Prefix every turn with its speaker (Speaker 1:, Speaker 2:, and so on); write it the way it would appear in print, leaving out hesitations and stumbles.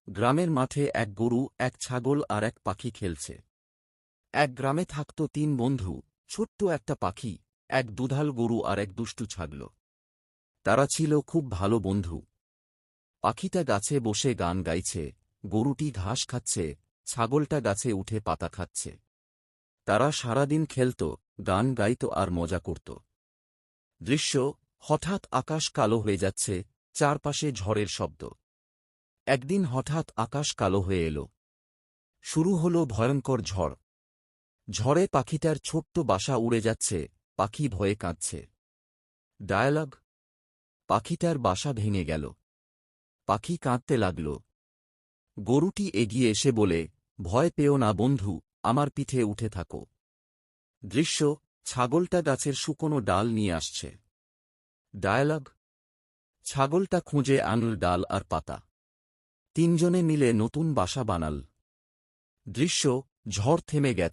Speaker 1: গ্রামের মাঠে এক গরু, এক ছাগল আর এক পাখি খেলছে। এক গ্রামে থাকত তিন বন্ধু, ছোট্ট একটা পাখি, এক দুধাল গরু আর এক দুষ্টু ছাগল। তারা ছিল খুব ভালো বন্ধু। পাখিটা গাছে বসে গান গাইছে, গরুটি ঘাস খাচ্ছে, ছাগলটা গাছে উঠে পাতা খাচ্ছে। তারা সারাদিন খেলত, গান গাইত আর মজা করত। দৃশ্য, হঠাৎ আকাশ কালো হয়ে যাচ্ছে, চারপাশে ঝড়ের শব্দ। একদিন হঠাৎ আকাশ কালো হয়ে এল। শুরু হল ভয়ঙ্কর ঝড়। ঝড়ে পাখিটার ছোট্ট বাসা উড়ে যাচ্ছে, পাখি ভয়ে কাঁদছে। ডায়ালগ: পাখিটার বাসা ভেঙে গেল। পাখি কাঁদতে লাগল। গরুটি এগিয়ে এসে বলে, ভয় পেও না বন্ধু, আমার পিঠে উঠে থাকো। দৃশ্য, ছাগলটা গাছের শুকনো ডাল নিয়ে আসছে। ডায়ালগ: ছাগলটা খুঁজে আনল ডাল আর পাতা। তিনজনে মিলে নতুন বাসা বানাল। দৃশ্য, ঝড় থেমে গেছে।